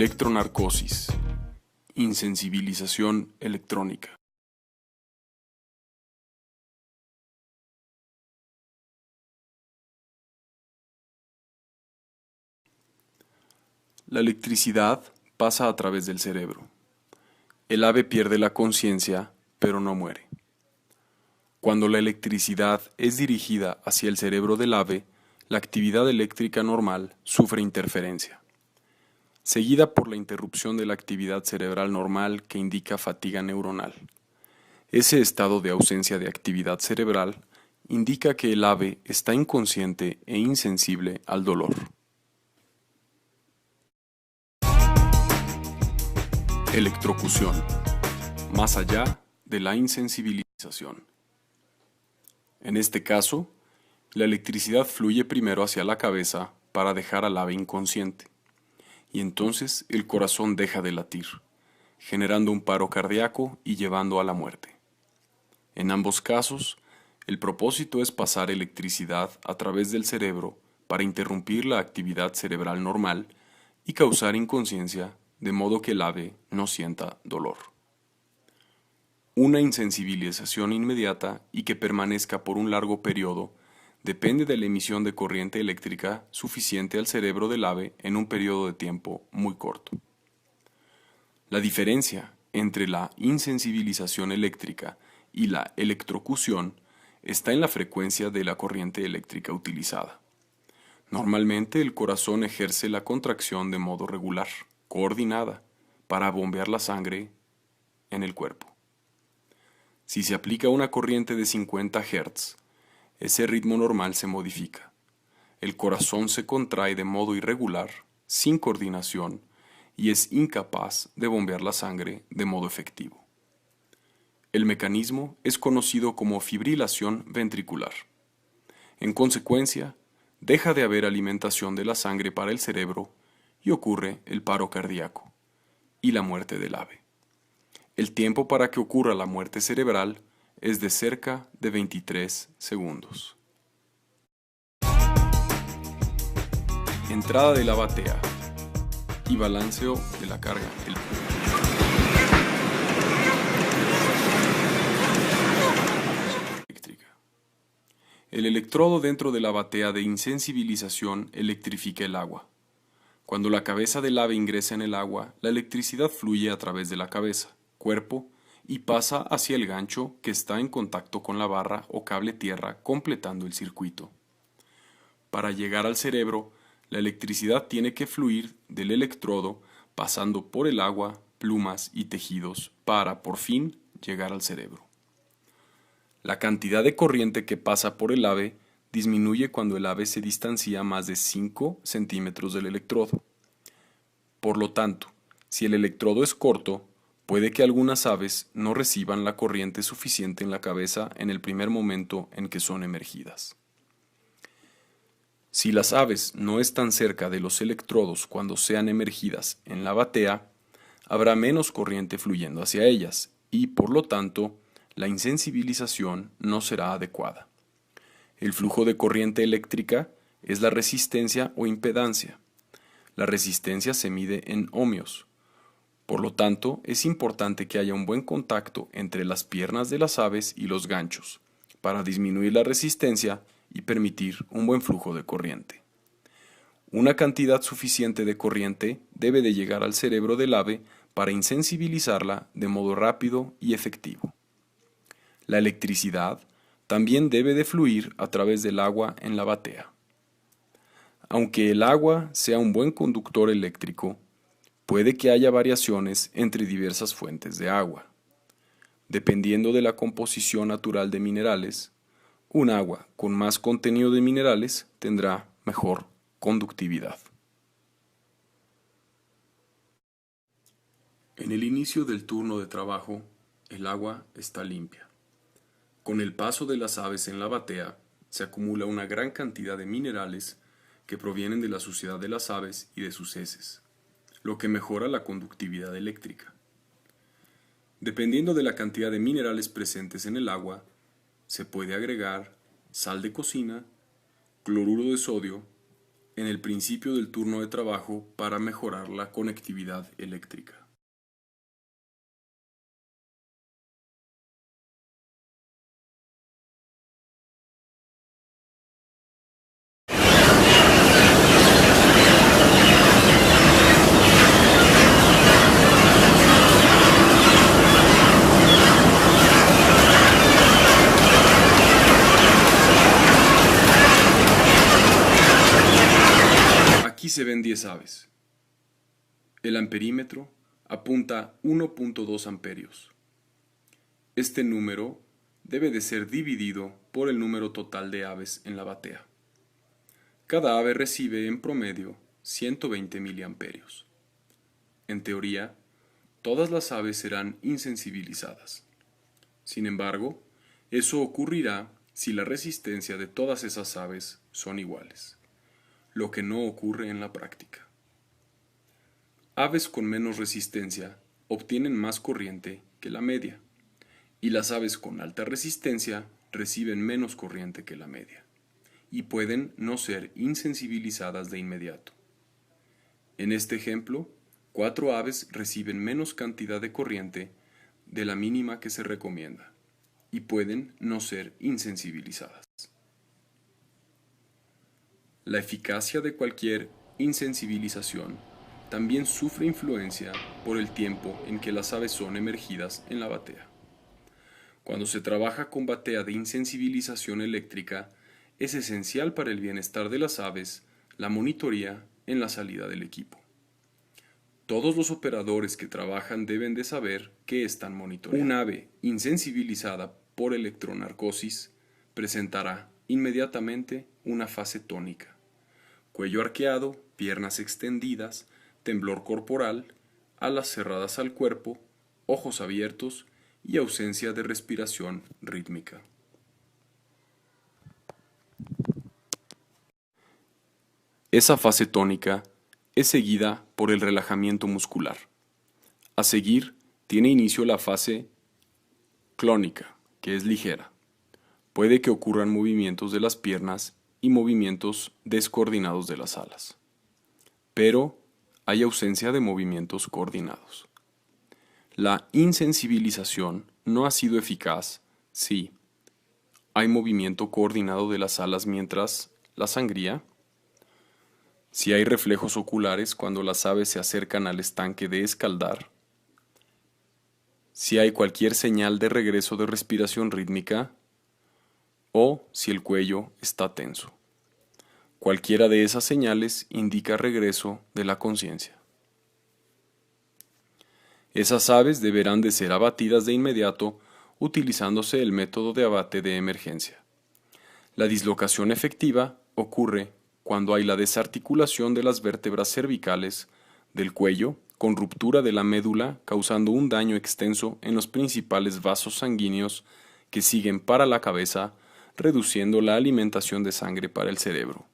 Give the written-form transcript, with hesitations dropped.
Electronarcosis, insensibilización electrónica. La electricidad pasa a través del cerebro. El ave pierde la conciencia, pero no muere. Cuando la electricidad es dirigida hacia el cerebro del ave, la actividad eléctrica normal sufre interferencia, seguida por la interrupción de la actividad cerebral normal que indica fatiga neuronal. Ese estado de ausencia de actividad cerebral indica que el ave está inconsciente e insensible al dolor. Electrocución, más allá de la insensibilización. En este caso, la electricidad fluye primero hacia la cabeza para dejar al ave inconsciente, y entonces el corazón deja de latir, generando un paro cardíaco y llevando a la muerte. En ambos casos, el propósito es pasar electricidad a través del cerebro para interrumpir la actividad cerebral normal y causar inconsciencia, de modo que el ave no sienta dolor. Una insensibilización inmediata y que permanezca por un largo periodo depende de la emisión de corriente eléctrica suficiente al cerebro del ave en un periodo de tiempo muy corto. La diferencia entre la insensibilización eléctrica y la electrocución está en la frecuencia de la corriente eléctrica utilizada. Normalmente el corazón ejerce la contracción de modo regular, coordinada, para bombear la sangre en el cuerpo. Si se aplica una corriente de 50 Hz, ese ritmo normal se modifica. El corazón se contrae de modo irregular, sin coordinación, y es incapaz de bombear la sangre de modo efectivo. El mecanismo es conocido como fibrilación ventricular. En consecuencia, deja de haber alimentación de la sangre para el cerebro y ocurre el paro cardíaco y la muerte del ave. El tiempo para que ocurra la muerte cerebral es de cerca de 23 segundos. Entrada de la batea y balanceo de la carga eléctrica. El electrodo dentro de la batea de insensibilización electrifica el agua. Cuando la cabeza del ave ingresa en el agua, la electricidad fluye a través de la cabeza, cuerpo, y pasa hacia el gancho que está en contacto con la barra o cable tierra, completando el circuito. Para llegar al cerebro, la electricidad tiene que fluir del electrodo pasando por el agua, plumas y tejidos para, por fin, llegar al cerebro. La cantidad de corriente que pasa por el ave disminuye cuando el ave se distancia más de 5 centímetros del electrodo. Por lo tanto, si el electrodo es corto, puede que algunas aves no reciban la corriente suficiente en la cabeza en el primer momento en que son emergidas. Si las aves no están cerca de los electrodos cuando sean emergidas en la batea, habrá menos corriente fluyendo hacia ellas y, por lo tanto, la insensibilización no será adecuada. El flujo de corriente eléctrica es la resistencia o impedancia. La resistencia se mide en ohmios. Por lo tanto, es importante que haya un buen contacto entre las piernas de las aves y los ganchos, para disminuir la resistencia y permitir un buen flujo de corriente. Una cantidad suficiente de corriente debe de llegar al cerebro del ave para insensibilizarla de modo rápido y efectivo. La electricidad también debe de fluir a través del agua en la batea. Aunque el agua sea un buen conductor eléctrico, puede que haya variaciones entre diversas fuentes de agua. Dependiendo de la composición natural de minerales, un agua con más contenido de minerales tendrá mejor conductividad. En el inicio del turno de trabajo, el agua está limpia. Con el paso de las aves en la batea, se acumula una gran cantidad de minerales que provienen de la suciedad de las aves y de sus heces, lo que mejora la conductividad eléctrica. Dependiendo de la cantidad de minerales presentes en el agua, se puede agregar sal de cocina, cloruro de sodio, en el principio del turno de trabajo para mejorar la conectividad eléctrica. Aquí se ven 10 aves. El amperímetro apunta 1.2 amperios. Este número debe de ser dividido por el número total de aves en la batea. Cada ave recibe en promedio 120 miliamperios. En teoría, todas las aves serán insensibilizadas. Sin embargo, eso ocurrirá si la resistencia de todas esas aves son iguales, lo que no ocurre en la práctica. Aves con menos resistencia obtienen más corriente que la media, y las aves con alta resistencia reciben menos corriente que la media, y pueden no ser insensibilizadas de inmediato. En este ejemplo, 4 aves reciben menos cantidad de corriente de la mínima que se recomienda, y pueden no ser insensibilizadas. La eficacia de cualquier insensibilización también sufre influencia por el tiempo en que las aves son emergidas en la batea. Cuando se trabaja con batea de insensibilización eléctrica, es esencial para el bienestar de las aves la monitoría en la salida del equipo. Todos los operadores que trabajan deben de saber qué están monitoreando. Un ave insensibilizada por electronarcosis presentará inmediatamente una fase tónica: cuello arqueado, piernas extendidas, temblor corporal, alas cerradas al cuerpo, ojos abiertos y ausencia de respiración rítmica. Esa fase tónica es seguida por el relajamiento muscular. A seguir, tiene inicio la fase clónica, que es ligera. Puede que ocurran movimientos de las piernas y movimientos descoordinados de las alas, pero hay ausencia de movimientos coordinados. La insensibilización no ha sido eficaz si hay movimiento coordinado de las alas mientras la sangría, si hay reflejos oculares cuando las aves se acercan al estanque de escaldar, si hay cualquier señal de regreso de respiración rítmica, o si el cuello está tenso. Cualquiera de esas señales indica regreso de la conciencia. Esas aves deberán de ser abatidas de inmediato utilizándose el método de abate de emergencia. La dislocación efectiva ocurre cuando hay la desarticulación de las vértebras cervicales del cuello con ruptura de la médula causando un daño extenso en los principales vasos sanguíneos que siguen para la cabeza, reduciendo la alimentación de sangre para el cerebro.